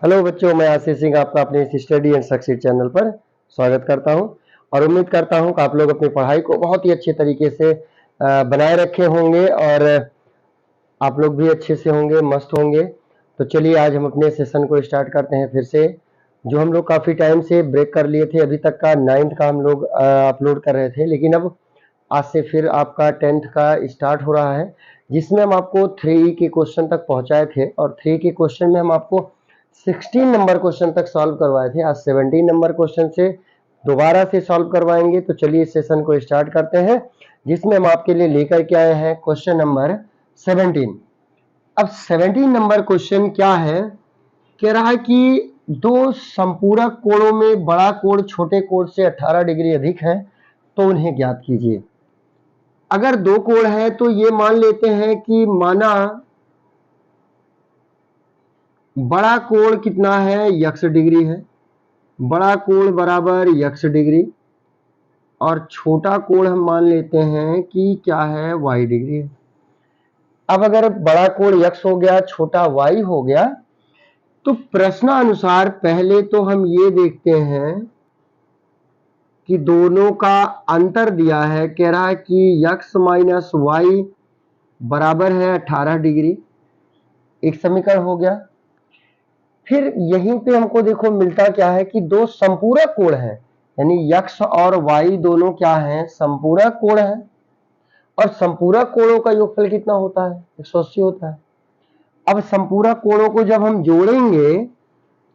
Hello बच्चों, मैं आशीष सिंह आपका अपने इस स्टडी एंड सक्सीड चैनल पर स्वागत करता हूं और उम्मीद करता हूं कि आप लोग अपनी पढ़ाई को बहुत ही अच्छे तरीके से बनाए रखे होंगे और आप लोग भी अच्छे से होंगे, मस्त होंगे। तो चलिए आज हम अपने सेशन को स्टार्ट करते हैं फिर से। जो हम लोग काफ़ी टाइम से ब्रेक कर लिए थे, अभी तक का 9th का हम लोग अपलोड कर रहे थे, लेकिन अब आज से फिर आपका 10th का स्टार्ट हो रहा है, जिसमें हम आपको 3 के क्वेश्चन तक पहुंचाए थे और 3 के क्वेश्चन में हम आपको 16 नंबर क्वेश्चन तक सॉल्व करवाए थे। आज 17 नंबर क्वेश्चन से दोबारा से सॉल्व करवाएंगे। तो चलिए इस सेशन को स्टार्ट करते हैं, जिसमें हम आपके लिए लेकर के आए हैं क्वेश्चन नंबर 17। अब 17 नंबर क्वेश्चन क्या है, कह रहा है कि दो संपूरक कोणों में बड़ा कोण छोटे कोण से 18 डिग्री अधिक है, तो उन्हें ज्ञात कीजिए। अगर दो कोण है तो ये मान लेते हैं कि माना बड़ा कोण कितना है, x डिग्री है, बड़ा कोण बराबर x डिग्री, और छोटा कोण हम मान लेते हैं कि क्या है, y डिग्री है। अब अगर बड़ा कोण x हो गया, छोटा y हो गया, तो प्रश्नानुसार पहले तो हम ये देखते हैं कि दोनों का अंतर दिया है। कह रहा है कि x माइनस वाई बराबर है 18 डिग्री, एक समीकरण हो गया। फिर यहीं पे हमको देखो मिलता क्या है कि दो संपूरक कोण है, यानी x और y दोनों क्या हैं, संपूरक कोण है, और संपूरक कोणों का योगफल कितना होता है, 180 होता है। अब संपूरक कोणों को जब हम जोड़ेंगे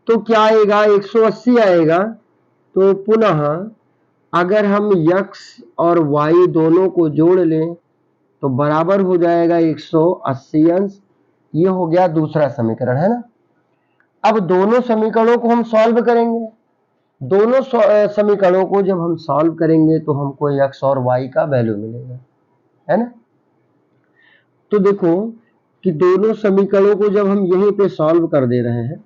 तो क्या आएगा, 180 आएगा। तो पुनः अगर हम x और y दोनों को जोड़ लें तो बराबर हो जाएगा 180 अंश। ये हो गया दूसरा समीकरण, है ना। अब दोनों समीकरणों को हम सॉल्व करेंगे। दोनों समीकरणों को जब हम सॉल्व करेंगे तो हमको x और y का वैल्यू मिलेगा, है ना। तो देखो कि दोनों समीकरणों को जब हम यहीं पे सॉल्व कर दे रहे हैं,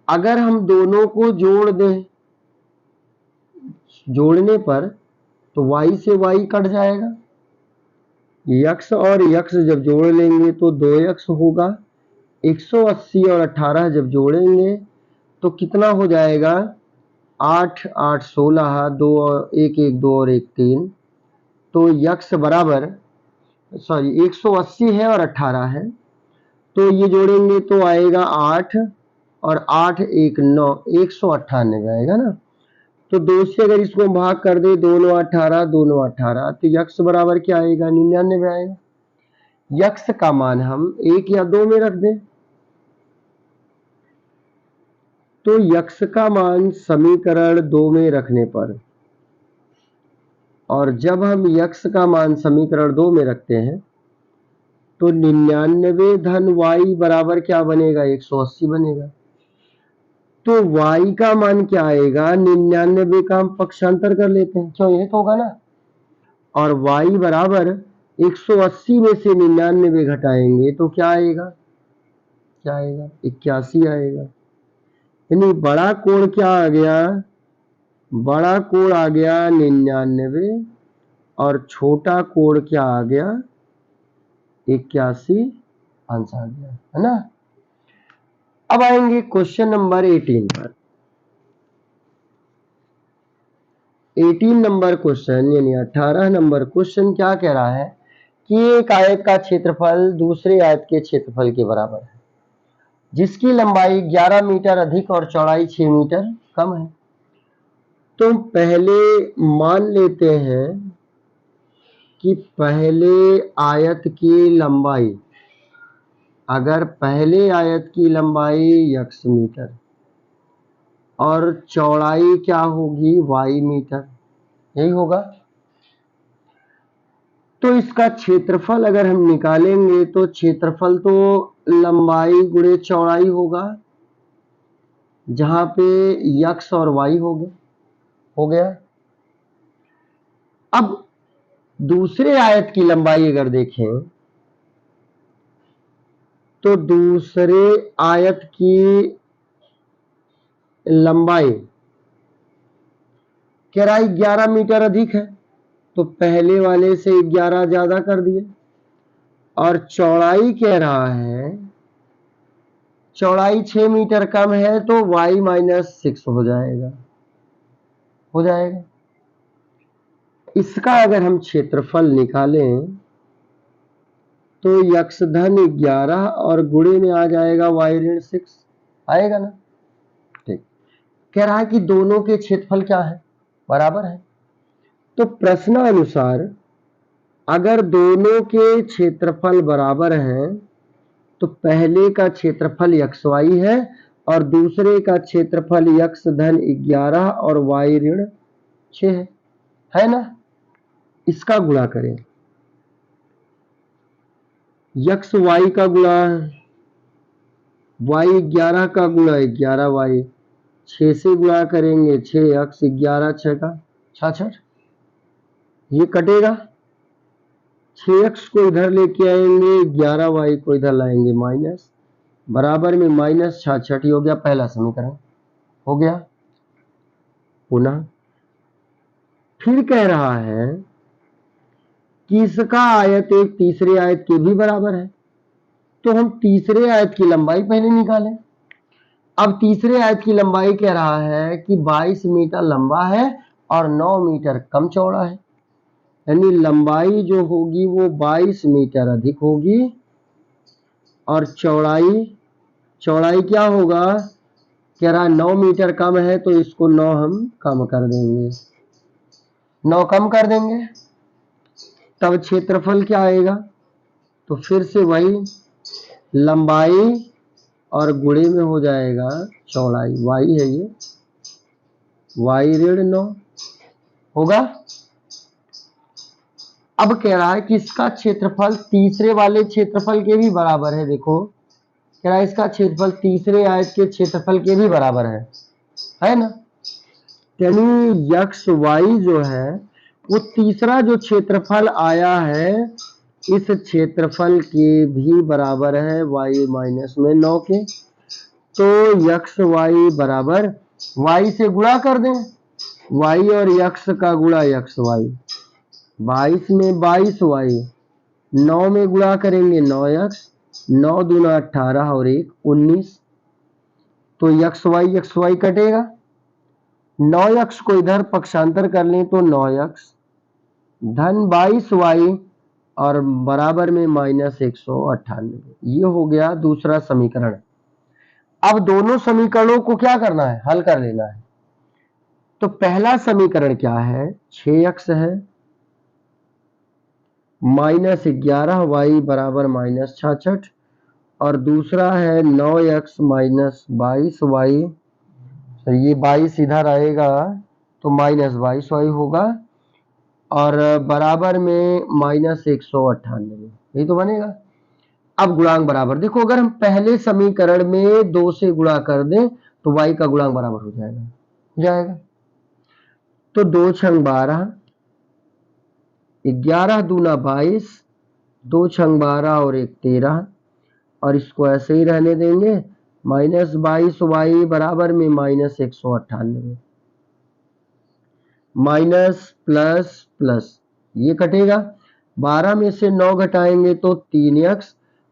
अगर हम दोनों को जोड़ दें, जोड़ने पर तो y से y कट जाएगा, x और x जब जोड़ लेंगे तो 2x होगा। 180 और 18 जब जोड़ेंगे तो कितना हो जाएगा, 8 8 16, 2 1 1 2 और 1 3। तो x बराबर 180 है और 18 है, तो ये जोड़ेंगे तो आएगा 8 और 8 1 9, 198 आएगा ना। तो 2 से अगर इसको भाग कर दे, दोनों 18 दोनों 18, तो x बराबर क्या आएगा, 99 आएगा। x का मान हम 1 या 2 में रख दें, तो x का मान समीकरण 2 में रखने पर, और जब हम x का मान समीकरण 2 में रखते हैं तो 99 धन y बराबर क्या बनेगा, 180 बनेगा। तो y का मान क्या आएगा, 99 का हम पक्षांतर कर लेते हैं, क्यों, ये तो होगा ना। और y बराबर 180 में से 99 घटाएंगे तो क्या आएगा, क्या आएगा, 81 आएगा। यानी बड़ा कोण क्या आ गया, बड़ा कोण आ गया 99 और छोटा कोण क्या आ गया, 81 आंसर आ गया, है ना। अब आएंगे क्वेश्चन नंबर 18 पर। 18 नंबर क्वेश्चन यानी 18 नंबर क्वेश्चन क्या कह रहा है कि एक आयत का क्षेत्रफल दूसरे आयत के क्षेत्रफल के बराबर है, जिसकी लंबाई 11 मीटर अधिक और चौड़ाई 6 मीटर कम है। तो पहले मान लेते हैं कि पहले आयत की लंबाई, अगर पहले आयत की लंबाई x मीटर और चौड़ाई क्या होगी, y मीटर, यही होगा। तो इसका क्षेत्रफल अगर हम निकालेंगे तो क्षेत्रफल तो लंबाई गुणे चौड़ाई होगा, जहां पे x और y हो गया। अब दूसरे आयत की लंबाई अगर देखें तो दूसरे आयत की लंबाई कह रहा है 11 मीटर अधिक है, तो पहले वाले से 11 ज्यादा कर दिए, और चौड़ाई कह रहा है चौड़ाई 6 मीटर कम है तो y माइनस 6 हो जाएगा, इसका अगर हम क्षेत्रफल निकालें तो यक्स धन 11 और गुणे में आ जाएगा y ऋण 6, आएगा ना। ठीक, कह रहा है कि दोनों के क्षेत्रफल क्या है, बराबर है। तो प्रश्नानुसार अगर दोनों के क्षेत्रफल बराबर हैं तो पहले का क्षेत्रफल यक्स वाई है और दूसरे का क्षेत्रफल यक्स धन 11 और y ऋण 6 है ना। इसका गुणा करें, यक्स वाई का गुणा y 11 का गुणा 11y, 6 से गुणा करेंगे 6 यक्स 11 6 का 66, ये कटेगा, 6x को इधर लेके आएंगे 11y को इधर लाएंगे माइनस, बराबर में माइनस 66, हो गया पहला समीकरण, हो गया। पुनः फिर कह रहा है कि इसका आयत एक तीसरे आयत के भी बराबर है, तो हम तीसरे आयत की लंबाई पहले निकालें। अब तीसरे आयत की लंबाई कह रहा है कि 22 मीटर लंबा है और 9 मीटर कम चौड़ा है, यानी लंबाई जो होगी वो 22 मीटर अधिक होगी और चौड़ाई क्या होगा, कह रहा 9 मीटर कम है तो इसको 9 हम कम कर देंगे, 9 कम कर देंगे, तब क्षेत्रफल क्या आएगा, तो फिर से वही लंबाई और गुणे में हो जाएगा चौड़ाई, y है ये, y ऋण 9 होगा। अब कह रहा है कि इसका क्षेत्रफल तीसरे वाले क्षेत्रफल के भी बराबर है, देखो कह रहा है इसका क्षेत्रफल तीसरे आयत के क्षेत्रफल के भी बराबर है ना। यानी यक्स वाई जो है वो तीसरा जो क्षेत्रफल आया है इस क्षेत्रफल के भी बराबर है y माइनस में 9 के, तो यक्स वाई बराबर y से गुणा कर दें, y और यक्स का गुणा यक्स वाई, 22 में 22y, 9 में गुणा करेंगे 9x, 9 दूना 18 और 1 19, तो यक्स वाई कटेगा, 9x को इधर पक्षांतर कर लें तो 9x धन 22y और बराबर में माइनस 198, ये हो गया दूसरा समीकरण। अब दोनों समीकरणों को क्या करना है, हल कर लेना है। तो पहला समीकरण क्या है, 6x है माइनस 11y बराबर माइनस 66 और दूसरा है 9x माइनस 22y, तो ये 22 इधर आएगा तो माइनस 22y होगा और बराबर में माइनस 198, यही तो बनेगा। अब गुणांक बराबर, देखो अगर हम पहले समीकरण में 2 से गुणा कर दें तो y का गुणांक बराबर हो जाएगा, तो 2 छंग 12, 11 दूना 22, 2 छंग 12 और 1 13, और इसको ऐसे ही रहने देंगे, माइनस 22y बराबर में माइनस 198, माइनस प्लस प्लस ये कटेगा, 12 में से 9 घटाएंगे तो 3x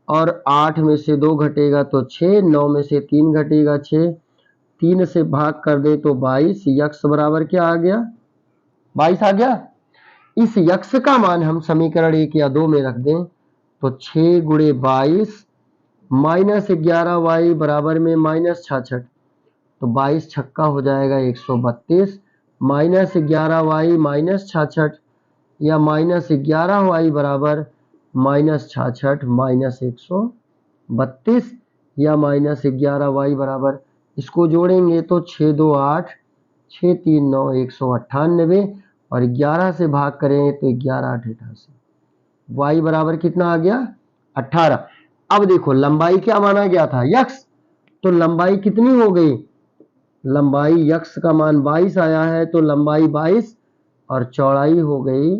और 8 में से 2 घटेगा तो 6, 9 में से 3 घटेगा 6, 3 से भाग कर दे तो 22, यक्स बराबर क्या आ गया, 22 आ गया। इस यक्स का मान हम समीकरण 1 या 2 में रख दें तो 6 गुणे 22 माइनस 11y बराबर में माइनस 66, तो 22 छक्का हो जाएगा 132, माइनस 11y माइनस 66 या माइनस 11y बराबर माइनस 66 माइनस 132 या माइनस 11y बराबर, इसको जोड़ेंगे तो 6 2 8, 6 3 9 198 और 11 से भाग करें तो 11 8 88, y बराबर कितना आ गया 18। अब देखो लंबाई क्या माना गया था, यक्स, तो लंबाई कितनी हो गई, लंबाई यक्स का मान 22 आया है तो लंबाई 22 और चौड़ाई हो गई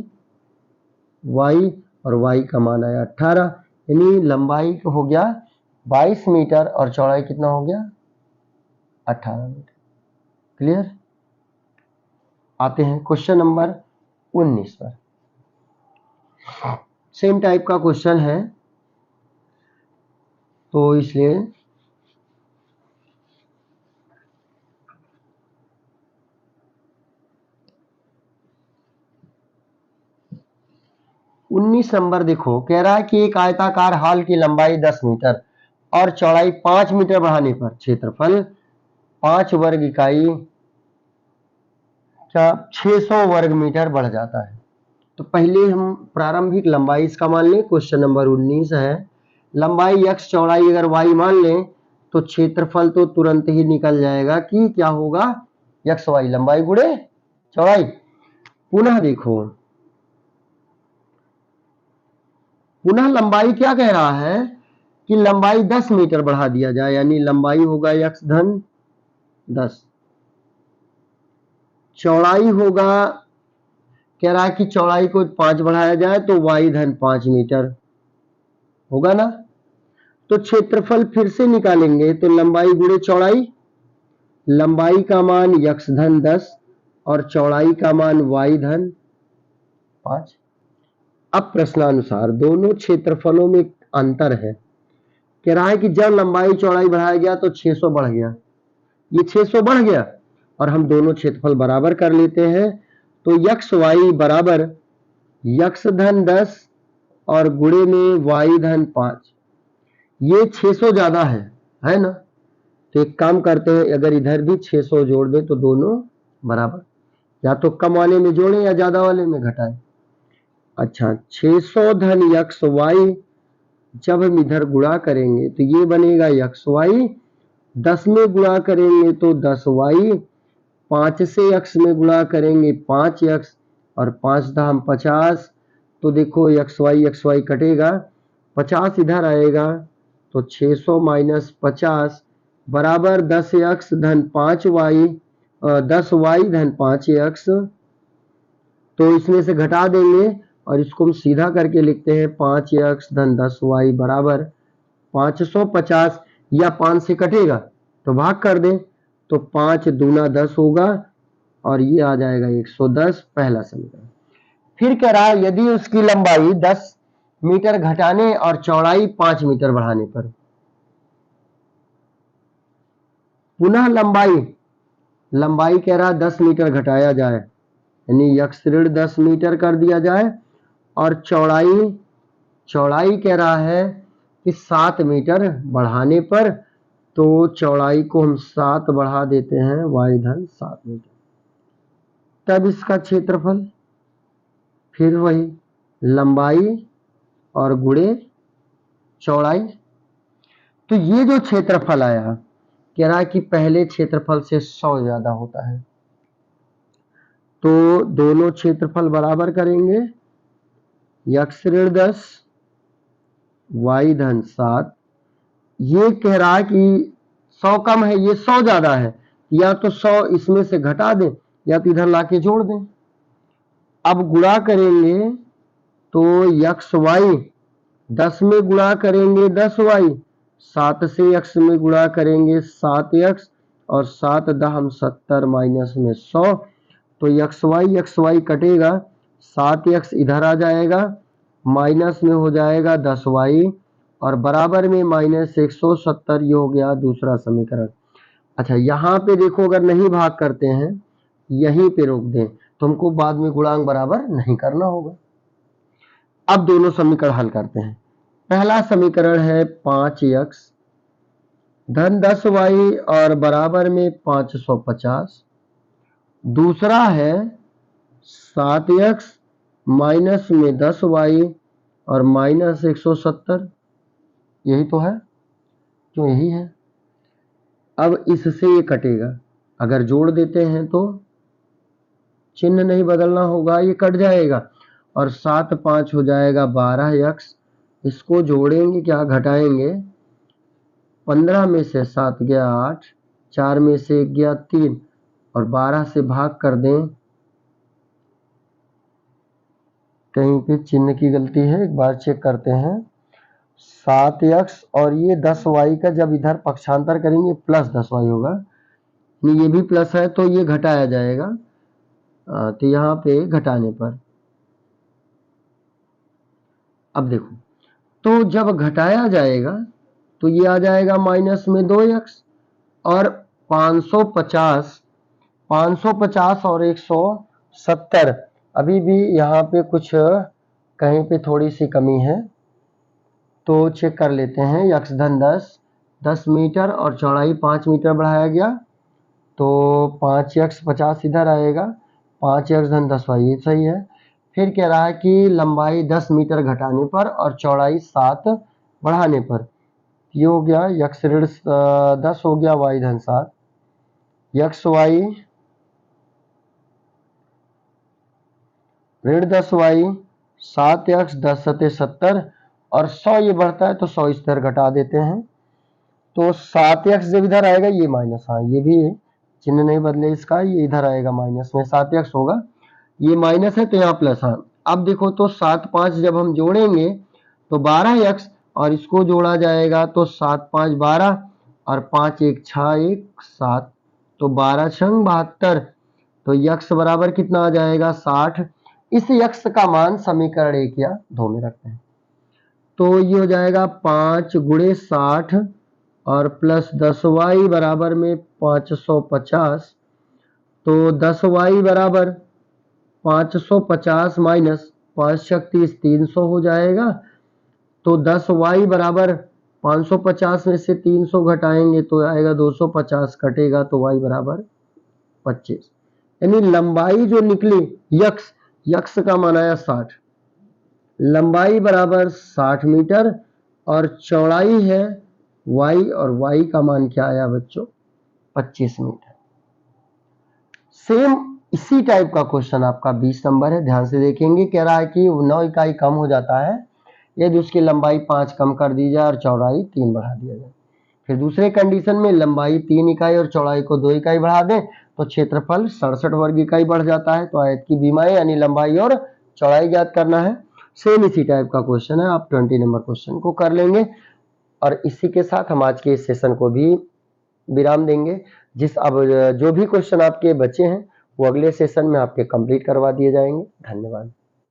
y और y का मान आया 18, यानी लंबाई हो गया 22 मीटर और चौड़ाई कितना हो गया 18 मीटर। क्लियर। आते हैं क्वेश्चन नंबर 19 पर, सेम टाइप का क्वेश्चन है तो इसलिए 19 नंबर देखो, कह रहा है कि एक आयताकार हॉल की लंबाई 10 मीटर और चौड़ाई 5 मीटर बढ़ाने पर क्षेत्रफल 5 वर्ग इकाई क्या 600 वर्ग मीटर बढ़ जाता है। तो पहले हम प्रारंभिक लंबाई इसका मान लें, क्वेश्चन नंबर 19 है। लंबाई x, चौड़ाई अगर y मान लें तो क्षेत्रफल तो तुरंत ही निकल जाएगा कि क्या होगा, x y, लंबाई गुणे चौड़ाई। पुनः देखो, पुनः लंबाई क्या कह रहा है कि लंबाई 10 मीटर बढ़ा दिया जाए, यानी लंबाई होगा x धन 10, चौड़ाई होगा, कह रहा है कि चौड़ाई को 5 बढ़ाया जाए तो y धन 5 मीटर होगा ना। तो क्षेत्रफल फिर से निकालेंगे तो लंबाई गुणे चौड़ाई, लंबाई का मान x धन 10 और चौड़ाई का मान y धन 5। अब प्रश्नानुसार दोनों क्षेत्रफलों में अंतर है। कह रहा है कि जब लंबाई चौड़ाई बढ़ाया गया तो 600 बढ़ गया, ये 600 बढ़ गया और हम दोनों क्षेत्रफल बराबर कर लेते हैं। तो x y बराबर x धन 10 और गुणे में y धन 5। ये 600 ज्यादा है ना। तो एक काम करते हैं, अगर इधर भी 600 जोड़ दें तो दोनों बराबर, या तो कम वाले में जोड़ें या ज्यादा वाले में घटाएं। अच्छा, 600 धन x y जब हम इधर गुणा करेंगे तो ये बनेगा x y, 10 में गुणा करेंगे तो 10 y, 5 से x में गुणा करेंगे 5x और 5 दाम 50। तो देखो x y कटेगा, 50 इधर आएगा तो 600 माइनस 50 बराबर 10x धन 5y, 10y धन 5x। तो इसमें से घटा देंगे और इसको हम सीधा करके लिखते हैं 5x धन 10y बराबर 550, या 5 से कटेगा तो भाग कर दें तो 5 दूना 10 होगा और ये आ जाएगा 110, पहला समीकरण। फिर कह रहा है यदि उसकी लंबाई 10 मीटर घटाने और चौड़ाई 5 मीटर बढ़ाने पर, पुनः लंबाई कह रहा है 10 मीटर घटाया जाए, यानी x ऋण 10 मीटर कर दिया जाए और चौड़ाई कह रहा है कि 7 मीटर बढ़ाने पर, तो चौड़ाई को हम 7 बढ़ा देते हैं y धन 7 मीटर। तब इसका क्षेत्रफल फिर वही लंबाई और गुणे चौड़ाई। तो ये जो क्षेत्रफल आया कह रहा है कि पहले क्षेत्रफल से 100 ज्यादा होता है। तो दोनों क्षेत्रफल बराबर करेंगे, x ऋण 10 y धन 7। ये कह रहा है कि 100 कम है, ये 100 ज्यादा है, या तो 100 इसमें से घटा दें या तो इधर लाके जोड़ दें। अब गुणा करेंगे तो x y, 10 में गुणा करेंगे 10y, 7 से x में गुणा करेंगे 7x और 7 दहम 70 माइनस में 100। तो x y कटेगा, 7x इधर आ जाएगा, माइनस में हो जाएगा 10y और बराबर में माइनस 170। ये हो गया दूसरा समीकरण। अच्छा, यहाँ पे देखो अगर नहीं भाग करते हैं, यहीं पे रोक दें तो हमको बाद में गुणांक बराबर नहीं करना होगा। अब दोनों समीकरण हल करते हैं। पहला समीकरण है 5x धन 10y और बराबर में 550। दूसरा है 7x माइनस में 10y और माइनस 170। यही तो है, क्यों यही है। अब इससे ये कटेगा, अगर जोड़ देते हैं तो चिन्ह नहीं बदलना होगा, ये कट जाएगा और 7 5 हो जाएगा 12x। इसको जोड़ेंगे क्या घटाएंगे, 15 में से 7 गया 8, 4 में से 1 गया 3 और 12 से भाग कर दें। कहीं पे चिन्ह की गलती है, एक बार चेक करते हैं। 7x और ये 10y का जब इधर पक्षांतर करेंगे प्लस 10y होगा, ये भी प्लस है तो ये घटाया जाएगा। तो यहाँ पे घटाने पर अब देखो, तो जब घटाया जाएगा तो ये आ जाएगा माइनस में 2x और 550 और 170। अभी भी यहाँ पे कुछ कहीं पे थोड़ी सी कमी है तो चेक कर लेते हैं। यक्स धन 10 मीटर और चौड़ाई 5 मीटर बढ़ाया गया तो 5x 50 इधर आएगा, 5x धन 10y, ये सही है। फिर कह रहा है कि लंबाई 10 मीटर घटाने पर और चौड़ाई 7 बढ़ाने पर, ये हो गया यक्स ऋण 10 हो गया y धन 7, यक्स y ऋण 10y 7x 10 सते 70 और 100 ये बढ़ता है तो 100 इस तरह घटा देते हैं तो 7x जब इधर आएगा ये माइनस, हाँ ये भी है, चिन्ह नहीं बदले इसका, ये इधर आएगा माइनस में, 7x होगा, ये माइनस है तो यहाँ प्लस। हाँ अब देखो तो 7 5 जब हम जोड़ेंगे तो 12x और इसको जोड़ा जाएगा तो 7 5 12 और 5 1 6 1 7 तो 12 छंग 72 तो यक्स बराबर कितना आ जाएगा 60। इस यक्स का मान समीकरण 1 या 2 में रखते हैं तो ये हो जाएगा 5 गुणे 60 और प्लस 10y बराबर में 550 तो 10y बराबर 550 माइनस 5 शक्ति 300 हो जाएगा तो 10y बराबर 550 में से 300 घटाएंगे तो आएगा 250, कटेगा तो y बराबर 25, यानी लंबाई जो निकली यक्स का मान आया 60, लंबाई बराबर 60 मीटर और चौड़ाई है y और y का मान क्या आया बच्चों 25 मीटर। सेम इसी टाइप का क्वेश्चन आपका 20 नंबर है, ध्यान से देखेंगे। कह रहा है कि 9 इकाई कम हो जाता है यदि उसकी लंबाई 5 कम कर दी जाए और चौड़ाई 3 बढ़ा दिया जाए। फिर दूसरे कंडीशन में लंबाई 3 इकाई और चौड़ाई को 2 इकाई बढ़ा दें तो क्षेत्रफल 67 वर्ग इकाई बढ़ जाता है। तो आयत की बीमाएं यानी लंबाई और चौड़ाई ज्ञात करना है। सेम इसी टाइप का क्वेश्चन है, आप 20 नंबर क्वेश्चन को कर लेंगे और इसी के साथ हम आज के इस सेशन को भी विराम देंगे। अब जो भी क्वेश्चन आपके बचे हैं वो अगले सेशन में आपके कंप्लीट करवा दिए जाएंगे। धन्यवाद।